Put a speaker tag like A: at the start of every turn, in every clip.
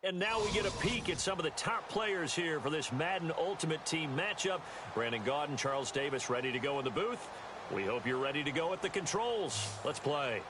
A: And now we get a peek at some of the top players here for this Madden Ultimate Team matchup. Brandon Gaudin, Charles Davis ready to go in the booth. We hope you're ready to go at the controls. Let's play.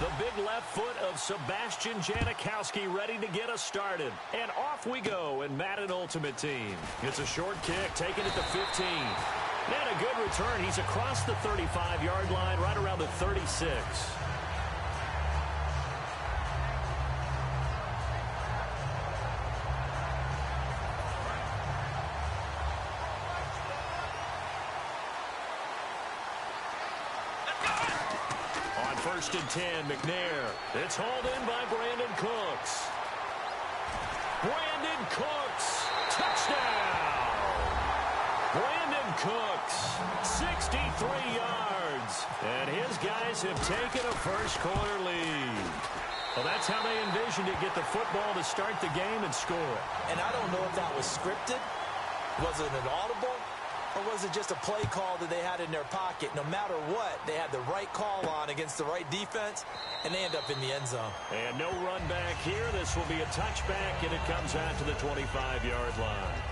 A: The big left foot of Sebastian Janikowski ready to get us started. And off we go in Madden Ultimate Team. It's a short kick taken at the 15. And a good return. He's across the 35-yard line, right around the 36. First and 10, McNair. It's hauled in by Brandon Cooks. Brandon Cooks, touchdown! Brandon Cooks, 63 yards. And his guys have taken a first-quarter lead. Well, that's how they envisioned it, get the football to start the game and score.
B: And I don't know if that was scripted. Was it an audible? Or was it just a play call that they had in their pocket? No matter what, they had the right call on against the right defense, and they end up in the end zone. And
A: no run back here. This will be a touchback, and it comes out to the 25-yard line.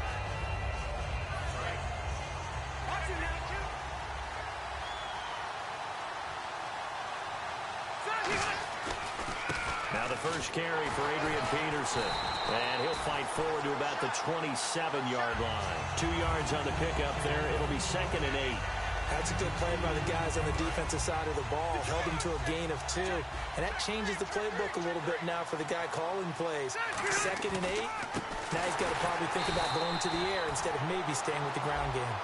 A: Now the first carry for Adrian Peterson. And he'll fight forward to about the 27-yard line. 2 yards on the pickup there. It'll be 2nd and 8.
B: That's a good play by the guys on the defensive side of the ball. Held him to a gain of 2. And that changes the playbook a little bit now for the guy calling plays. 2nd and 8. Now he's got to probably think about going to the air instead of maybe staying with the ground game.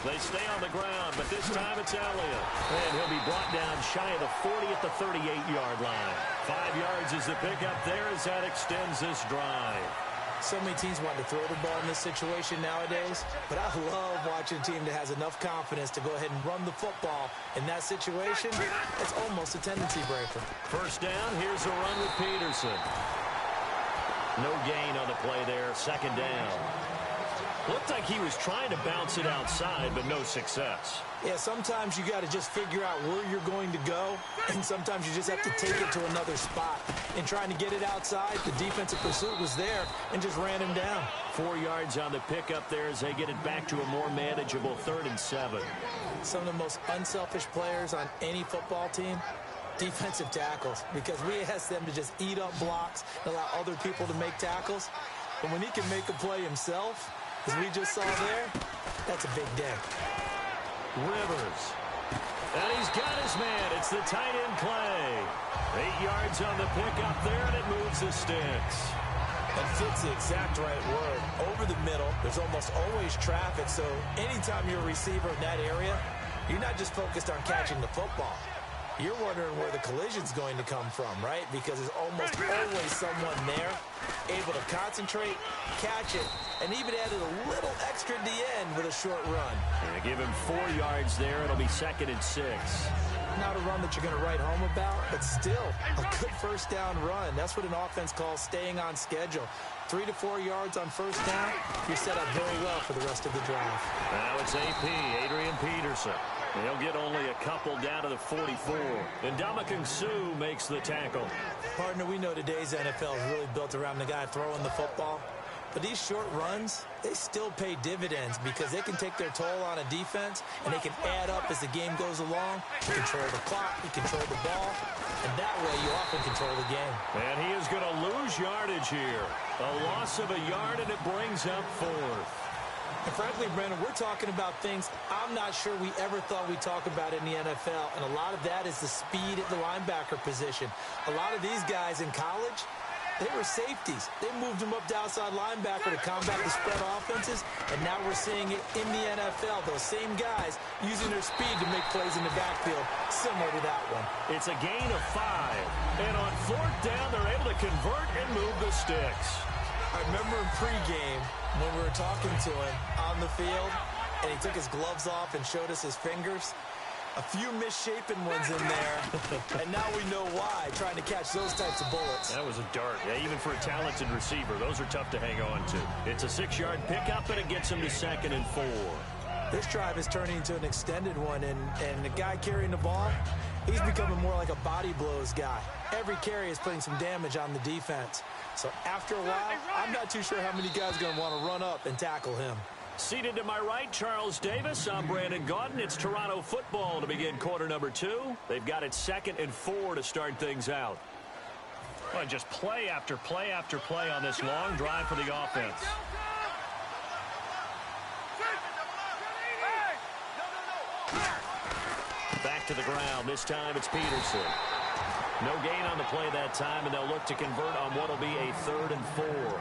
A: They stay on the ground, but this time it's Elliott. And he'll be brought down shy of the 40 at the 38-yard line. 5 yards is the pickup there as that extends this drive.
B: So many teams want to throw the ball in this situation nowadays, but I love watching a team that has enough confidence to go ahead and run the football. In that situation, it's almost a tendency breaker.
A: First down, here's a run with Peterson. No gain on the play there, 2nd down. Looked like he was trying to bounce it outside, but no success.
B: Yeah, sometimes you got to just figure out where you're going to go, and sometimes you just have to take it to another spot. In trying to get it outside, the defensive pursuit was there and just ran him down.
A: 4 yards on the pickup there as they get it back to a more manageable 3rd and 7.
B: Some of the most unselfish players on any football team, defensive tackles, because we ask them to just eat up blocks and allow other people to make tackles. But when he can make a play himself, as we just saw there, that's a big day.
A: Rivers. And he's got his man. It's the tight end Clay. 8 yards on the pickup there, and it moves the sticks.
B: That fits the exact right word. Over the middle, there's almost always traffic, so anytime you're a receiver in that area, you're not just focused on catching the football. You're wondering where the collision's going to come from, right? Because there's almost always someone there able to concentrate, catch it, and even added a little extra at the end with a short run.
A: And give him 4 yards there. It'll be 2nd and 6.
B: Not a run that you're going to write home about, but still a good first down run. That's what an offense calls staying on schedule. 3 to 4 yards on first down, you're set up very well for the rest of the drive.
A: Now it's AP, Adrian Peterson. He'll get only a couple down to the 44. And Ndamukong Suh makes the tackle.
B: Partner, we know today's NFL is really built around the guy throwing the football. But these short runs, they still pay dividends because they can take their toll on a defense and they can add up as the game goes along. You control the clock, you control the ball, and that way you often control the game.
A: And he is going to lose yardage here. A loss of a yard, and it brings up 4th.
B: And frankly, Brandon, we're talking about things I'm not sure we ever thought we'd talk about in the NFL, and a lot of that is the speed at the linebacker position. A lot of these guys in college, they were safeties. They moved them up to outside linebacker to combat the spread offenses, and now we're seeing it in the NFL. Those same guys using their speed to make plays in the backfield, similar to that one.
A: It's a gain of 5, and on 4th down, they're able to convert and move the sticks.
B: I remember in pregame when we were talking to him on the field, and he took his gloves off and showed us his fingers. A few misshapen ones in there, and now we know why, trying to catch those types of bullets.
A: That was a dart. Yeah, even for a talented receiver, those are tough to hang on to. It's a 6-yard pickup, and it gets him to 2nd and 4.
B: This drive is turning into an extended one, and the guy carrying the ball, he's becoming more like a body blows guy. Every carry is putting some damage on the defense. So after a while, I'm not too sure how many guys are going to want to run up and tackle him.
A: Seated to my right, Charles Davis. I'm Brandon Gaudin. It's Toronto football to begin quarter number 2. They've got it 2nd and 4 to start things out. Well, just play after play after play on this long drive for the offense. Back to the ground. This time it's Peterson. No gain on the play that time, and they'll look to convert on what will be a 3rd and 4.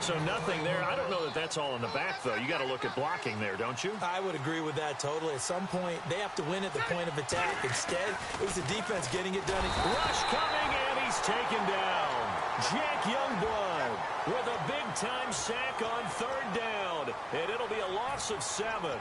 A: So nothing there. I don't know that that's all in the back, though. You got to look at blocking there, don't you?
B: I would agree with that totally. At some point, they have to win at the point of attack. Instead, it was the defense getting it done.
A: Rush coming, and he's taken down. Jack Youngblood with a big-time sack on 3rd down, and it'll be a loss of 7.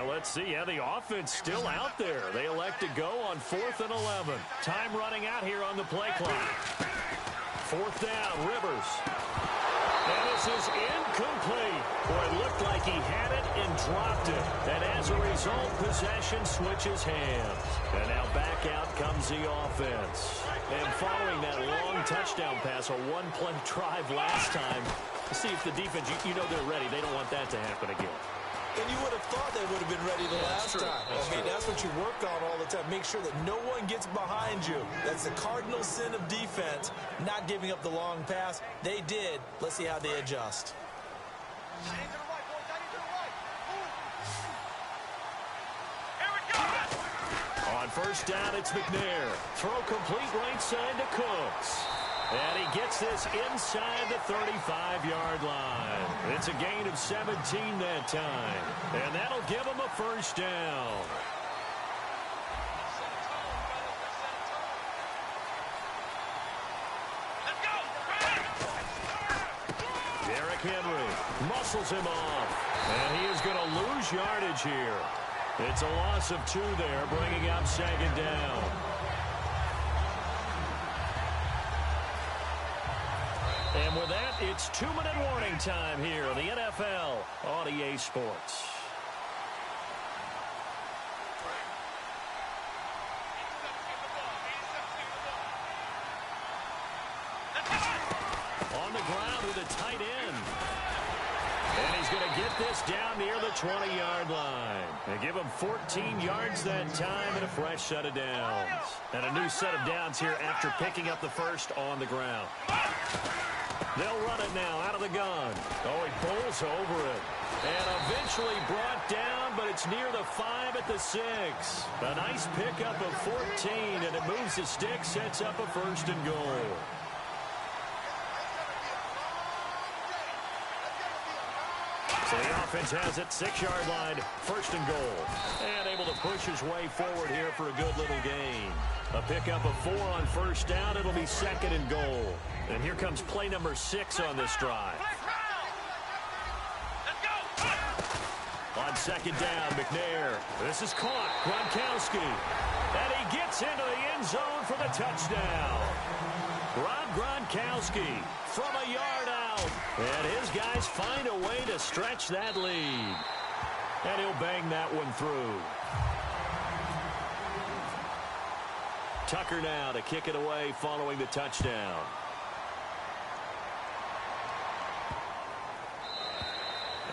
A: Let's see. Yeah, the offense still out there. They elect to go on 4th and 11. Time running out here on the play clock. 4th down, Rivers. And this is incomplete. Boy, it looked like he had it and dropped it. And as a result, possession switches hands. And now back out comes the offense. And following that long touchdown pass, a one-play drive last time, see if the defense, you know they're ready. They don't want that to happen again.
B: And you would have thought they would have been ready the last time. That's what you work on all the time. Make sure that no one gets behind you. That's the cardinal sin of defense, not giving up the long pass. They did. Let's see how they adjust.
A: On 1st down, it's McNair. Throw complete right side to Cooks. And he gets this inside the 35-yard line. It's a gain of 17 that time. And that'll give him a 1st down. Derrick Henry muscles him off. And he is going to lose yardage here. It's a loss of 2 there, bringing up 2nd down. And with that, it's 2-minute warning time here on the NFL on EA Sports. On the ground with a tight end. And he's going to get this down near the 20-yard line. They give him 14 yards that time and a fresh set of downs. And a new set of downs here after picking up the first on the ground. They'll run it now out of the gun. Oh, he pulls over it. And eventually brought down, but it's near the 5 at the 6. A nice pickup of 14, and it moves the stick, sets up a 1st and goal. So the offense has it, 6-yard line, 1st and goal. And able to push his way forward here for a good little gain. A pickup of 4 on 1st down. It'll be 2nd and goal. And here comes play number 6 on this drive. On 2nd down, McNair. This is caught. Gronkowski. And he gets into the end zone for the touchdown. Rob Gronkowski from a yard out. And his guys find a way to stretch that lead. And he'll bang that one through. Tucker now to kick it away following the touchdown.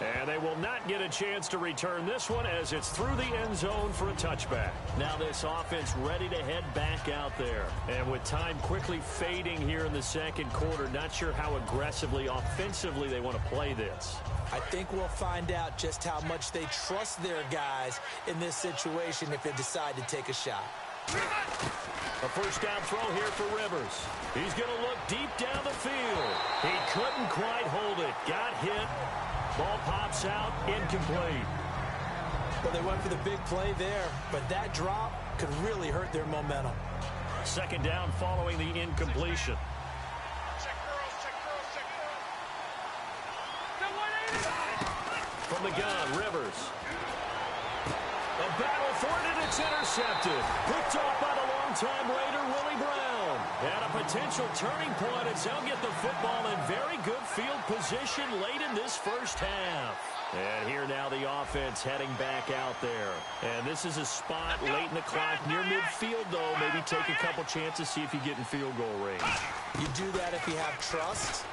A: And they will not get a chance to return this one as it's through the end zone for a touchback. Now this offense ready to head back out there. And with time quickly fading here in the 2nd quarter, not sure how aggressively, offensively they want to play this.
B: I think we'll find out just how much they trust their guys in this situation if they decide to take a shot.
A: A 1st down throw here for Rivers. He's going to look deep down the field. He couldn't quite hold it. Got hit. Ball pops out, incomplete.
B: Well, they went for the big play there, but that drop could really hurt their momentum.
A: Second down following the incompletion. From the gun, Rivers. A battle for it, and it's intercepted. Picked off by the longtime Raider, Willie Brown. At a potential turning point as they'll get the football in very good field position late in this first half. And here now the offense heading back out there. And this is a spot late in the clock near midfield, though. Maybe take a couple chances, see if you get in field goal range.
B: You do that if you have trust.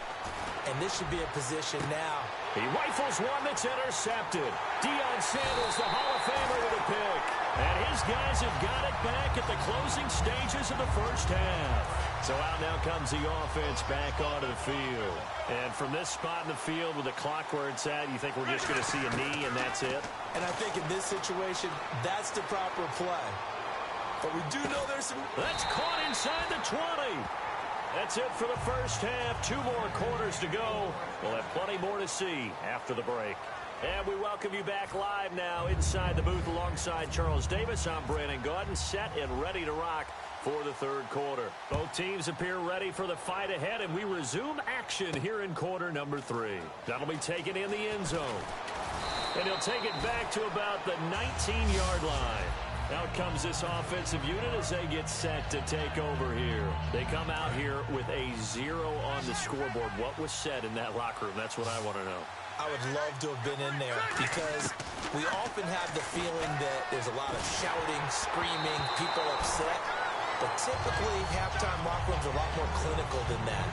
B: And this should be a position now.
A: He rifles one that's intercepted. Deion Sanders, the Hall of Famer, with a pick. And his guys have got it back at the closing stages of the first half. So out now comes the offense back onto the field. And from this spot in the field with the clock where it's at, you think we're just going to see a knee and that's it?
B: And I think in this situation, that's the proper play. But we do know there's some...
A: That's caught inside the 20. That's it for the first half. 2 more quarters to go. We'll have plenty more to see after the break. And we welcome you back live now inside the booth alongside Charles Davis. I'm Brandon Gaudin, set and ready to rock for the third quarter. Both teams appear ready for the fight ahead, and we resume action here in quarter number 3. That'll be taken in the end zone. And he'll take it back to about the 19-yard line. Out comes this offensive unit as they get set to take over here. They come out here with a 0 on the scoreboard. What was said in that locker room? That's what I want to know.
B: I would love to have been in there because we often have the feeling that there's a lot of shouting, screaming, people upset. But typically, halftime locker rooms are a lot more clinical than that.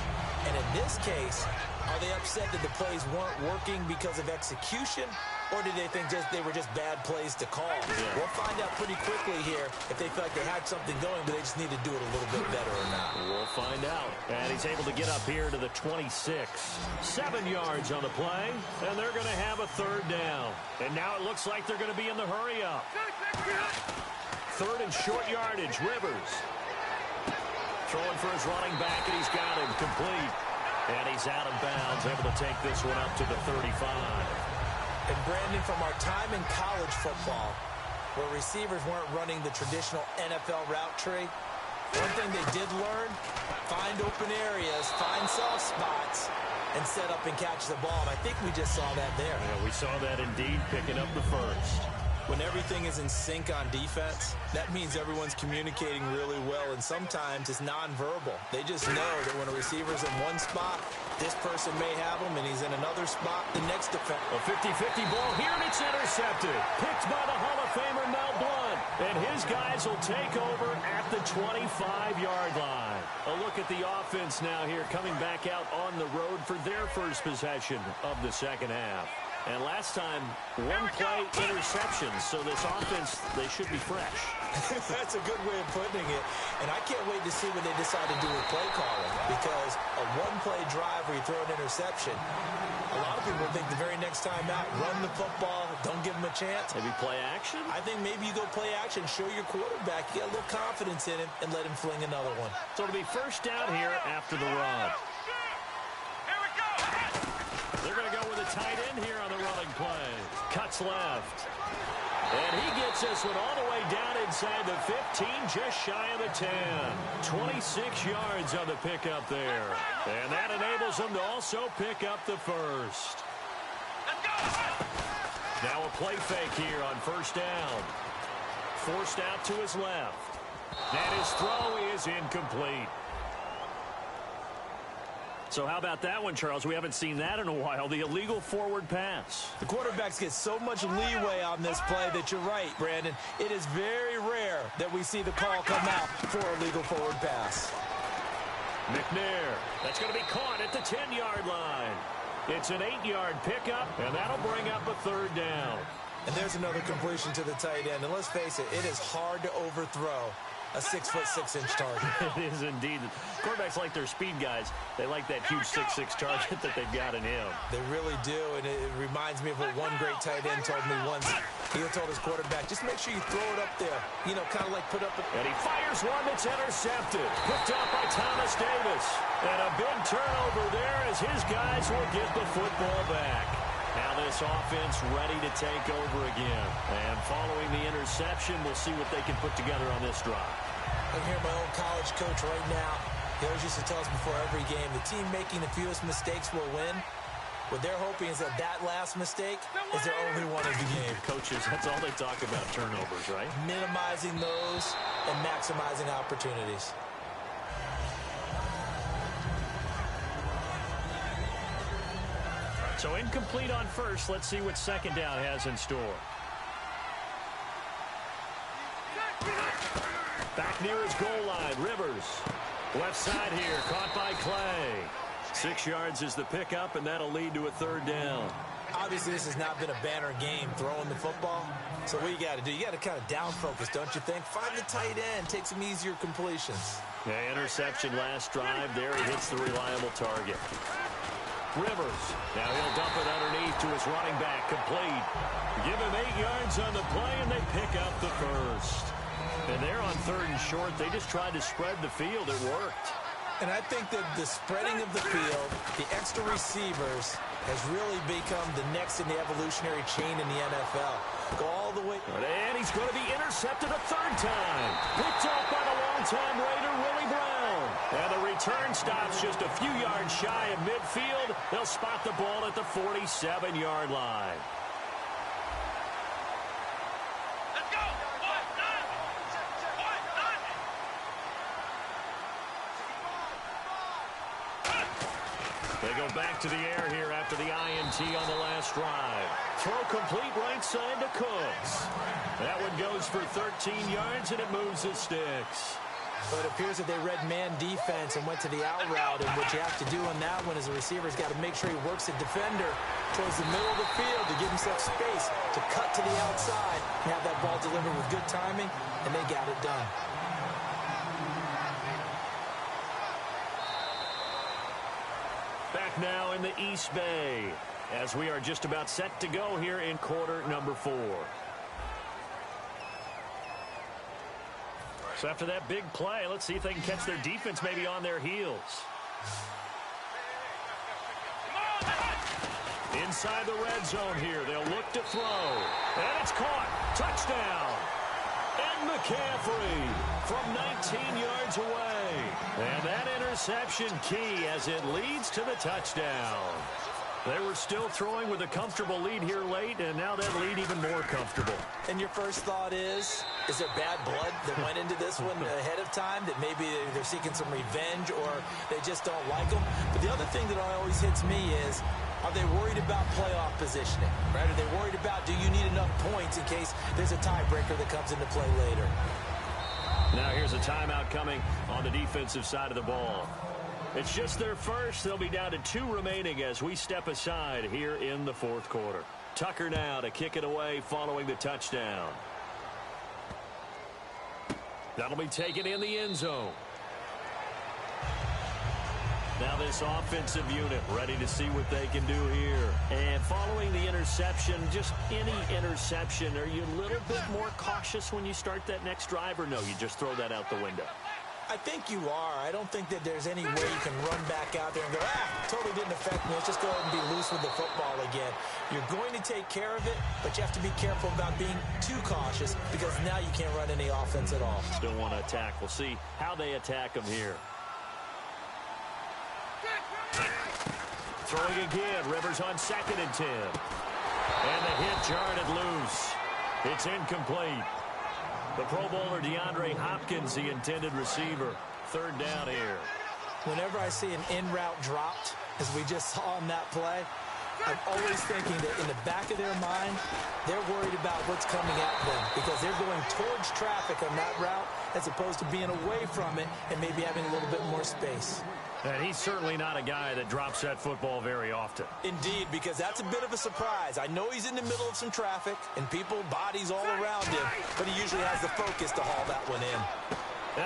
B: And in this case, are they upset that the plays weren't working because of execution? Or did they think they were just bad plays to call?
A: Yeah.
B: We'll find out pretty quickly here if they feel like they had something going, but they just need to do it a little bit better or not.
A: We'll find out. And he's able to get up here to the 26. 7 yards on the play, and they're going to have a third down. And now it looks like they're going to be in the hurry up. Third and short yardage, Rivers. Throwing for his running back, and he's got him complete. And he's out of bounds, able to take this one up to the 35.
B: And Brandon, from our time in college football, where receivers weren't running the traditional NFL route tree, one thing they did learn, find open areas, find soft spots, and set up and catch the ball. And I think we just saw that there.
A: Yeah, we saw that indeed, picking up the first.
B: When everything is in sync on defense, that means everyone's communicating really well, and sometimes it's nonverbal. They just know that when a receiver's in one spot, this person may have him, and he's in another spot, the next defense.
A: A 50-50 ball here, and it's intercepted. Picked by the Hall of Famer Mel Blount, and his guys will take over at the 25-yard line. A look at the offense now here, coming back out on the road for their first possession of the second half. And last time, 1 play interception, so this offense, they should be fresh.
B: That's a good way of putting it. And I can't wait to see what they decide to do with play calling, because a 1-play drive where you throw an interception, a lot of people think the very next time out, run the football, don't give them a chance.
A: Maybe play action?
B: I think maybe you go play action, show your quarterback, you get a little confidence in him, and let him fling another one.
A: So it'll be first down here after the run. They're going to go with a tight end here on the running play. Cuts left. And he gets this one all the way down inside the 15, just shy of the 10. 26 yards on the pickup there. And that enables him to also pick up the first. Now a play fake here on first down. Forced out to his left. And his throw is incomplete. So how about that one, Charles? We haven't seen that in a while. The illegal forward pass.
B: The quarterbacks get so much leeway on this play that you're right, Brandon. It is very rare that we see the call come out for a legal forward pass.
A: McNair. That's going to be caught at the 10-yard line. It's an 8-yard pickup, and that'll bring up a third down.
B: And there's another completion to the tight end. And let's face it, it is hard to overthrow a 6'6" target.
A: It is indeed. Quarterbacks like their speed guys. They like that huge 6'6" target that they've got in him.
B: They really do, and it reminds me of what one great tight end told me once. He told his quarterback, just make sure you throw it up there. You know, kind of like put up a...
A: And he fires one that's intercepted. Picked up by Thomas Davis. And a big turnover there as his guys will get the football back. Now this offense ready to take over again. And following the interception, we'll see what they can put together on this drive.
B: I'm hearing my old college coach right now. He always used to tell us before every game, the team making the fewest mistakes will win. What they're hoping is that last mistake is their only one of the game.
A: Coaches, that's all they talk about, turnovers, right?
B: Minimizing those and maximizing opportunities.
A: So incomplete on first. Let's see what second down has in store. Back near his goal line, Rivers. Left side here, caught by Clay. 6 yards is the pickup, and that'll lead to a third down.
B: Obviously, this has not been a banner game throwing the football. So what you got to do, you got to kind of down focus, don't you think? Find the tight end, take some easier completions.
A: Yeah, interception last drive. There he hits the reliable target. Rivers. Now he'll dump it underneath to his running back. Complete. Give him 8 yards on the play, and they pick up the first. And they're on 3rd and short. They just tried to spread the field. It worked.
B: And I think that the spreading of the field, the extra receivers, has really become the next in the evolutionary chain in the NFL. Go all the way.
A: And he's going to be intercepted a 3rd time. Picked off by the longtime Raider, Willie Brown. And the return stops just a few yards shy of midfield. They'll spot the ball at the 47-yard line. They go back to the air here after the INT on the last drive. Throw complete right side to Cooks. That one goes for 13 yards, and it moves the sticks.
B: So it appears that they read man defense and went to the out route, and what you have to do on that one is the receiver's got to make sure he works the defender towards the middle of the field to give himself space to cut to the outside and have that ball delivered with good timing, and they got it done.
A: Back now in the East Bay as we are just about set to go here in quarter number 4. So after that big play, let's see if they can catch their defense maybe on their heels. Inside the red zone here, they'll look to throw. And it's caught. Touchdown. And McCaffrey from 19 yards away. And that interception key as it leads to the touchdown. They were still throwing with a comfortable lead here late, and now that lead even more comfortable.
B: And your first thought is there bad blood that went into this one ahead of time, that maybe they're seeking some revenge or they just don't like them? But the other thing that always hits me is, are they worried about playoff positioning? Right? Are they worried about, do you need enough points in case there's a tiebreaker that comes into play later?
A: Now here's a timeout coming on the defensive side of the ball. It's just their first. They'll be down to 2 remaining as we step aside here in the 4th quarter. Tucker now to kick it away following the touchdown. That'll be taken in the end zone. Now this offensive unit ready to see what they can do here. And following the interception, just any interception, are you a little bit more cautious when you start that next drive, or no, you just throw that out the window?
B: I think you are. I don't think that there's any way you can run back out there and go, totally didn't affect me. Let's just go ahead and be loose with the football again. You're going to take care of it, but you have to be careful about being too cautious because now you can't run any offense at all.
A: Still want to attack. We'll see how they attack them here. Throwing again. Rivers on 2nd and 10. And the hit jarred it loose. It's incomplete. The Pro Bowler DeAndre Hopkins, the intended receiver. 3rd down here.
B: Whenever I see an in-route dropped, as we just saw on that play, I'm always thinking that in the back of their mind, they're worried about what's coming at them because they're going towards traffic on that route as opposed to being away from it and maybe having a little bit more space.
A: And he's certainly not a guy that drops that football very often.
B: Indeed, because that's a bit of a surprise. I know he's in the middle of some traffic and people, bodies all around him, but he usually has the focus to haul that one in.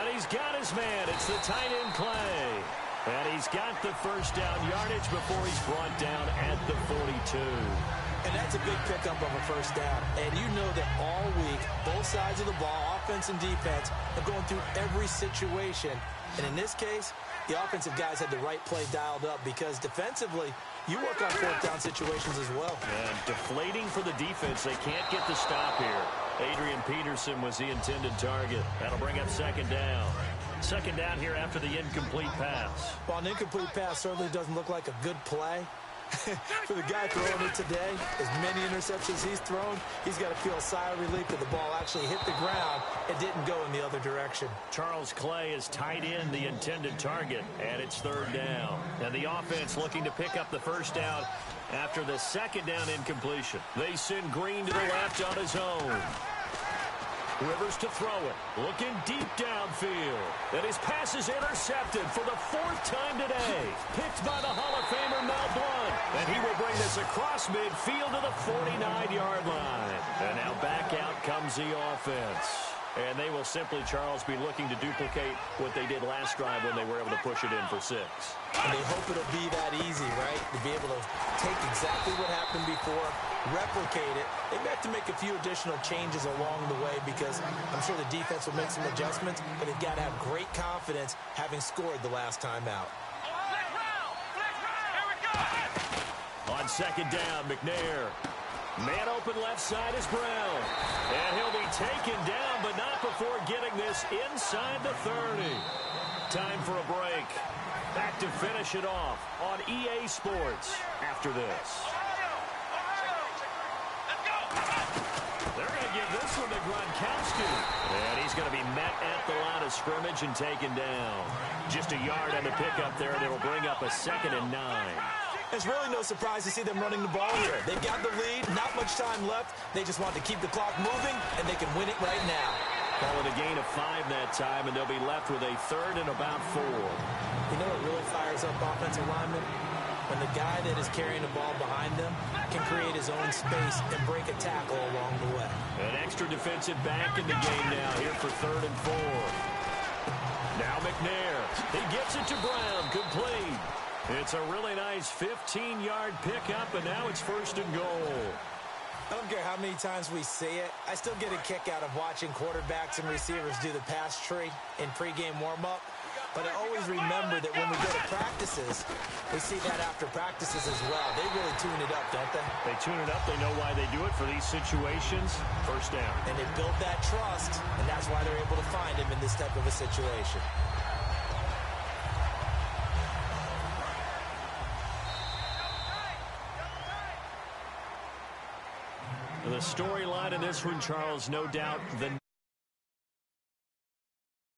A: And he's got his man. It's the tight end Clay. And he's got the first down yardage before he's brought down at the 42.
B: And that's a big pickup of a first down. And you know that all week, both sides of the ball, offense and defense, are going through every situation. And in this case, the offensive guys had the right play dialed up because defensively, You work on fourth down situations as well.
A: And deflating for the defense. They can't get the stop here. Adrian Peterson was the intended target. That'll bring up second down. Second down here after the incomplete pass.
B: Well, an incomplete pass certainly doesn't look like a good play. For the guy throwing it today, as many interceptions he's thrown, he's got to feel a sigh of relief that the ball actually hit the ground and didn't go in the other direction.
A: Charles Clay is tied in the intended target, and it's third down. And the offense looking to pick up the first down after the second down incompletion. They send Green to the left on his own. Rivers to throw it. Looking deep downfield. And his pass is intercepted for the fourth time today. Picked by the Hall of Famer Mel Blount. And he will bring this across midfield to the 49-yard line. And now back out comes the offense. And they will simply, Charles, be looking to duplicate what they did last drive when they were able to push it in for 6.
B: And they hope it'll be that easy, right? To be able to take exactly what happened before, replicate it. They may have to make a few additional changes along the way because I'm sure the defense will make some adjustments, but they've got to have great confidence having scored the last time out.
A: On second down, McNair. Man open left side is Brown. And he'll be taken down, but not before getting this inside the 30. Time for a break. Back to finish it off on EA Sports after this. They're going to give this one to Gronkowski. And he's going to be met at the line of scrimmage and taken down. Just a yard on the pickup there, and it'll bring up a 2nd and 9.
B: It's really no surprise to see them running the ball here. They've got the lead, not much time left. They just want to keep the clock moving, and they can win it right now.
A: Calling a gain of 5 that time, and they'll be left with a 3rd and about 4.
B: You know what really fires up offensive linemen? When the guy that is carrying the ball behind them can create his own space and break a tackle along the way.
A: An extra defensive back in the game now here for 3rd and 4. Now McNair. He gets it to Brown. Complete. It's a really nice 15-yard pickup, and now it's 1st and goal.
B: I don't care how many times we see it. I still get a kick out of watching quarterbacks and receivers do the pass tree in pregame warm-up. But I always remember that when we go to practices, we see that after practices as well. They really tune it up, don't they?
A: They tune it up. They know why they do it for these situations. 1st down.
B: And they build that trust, and that's why they're able to find him in this type of a situation.
A: The storyline in this one, Charles, no doubt the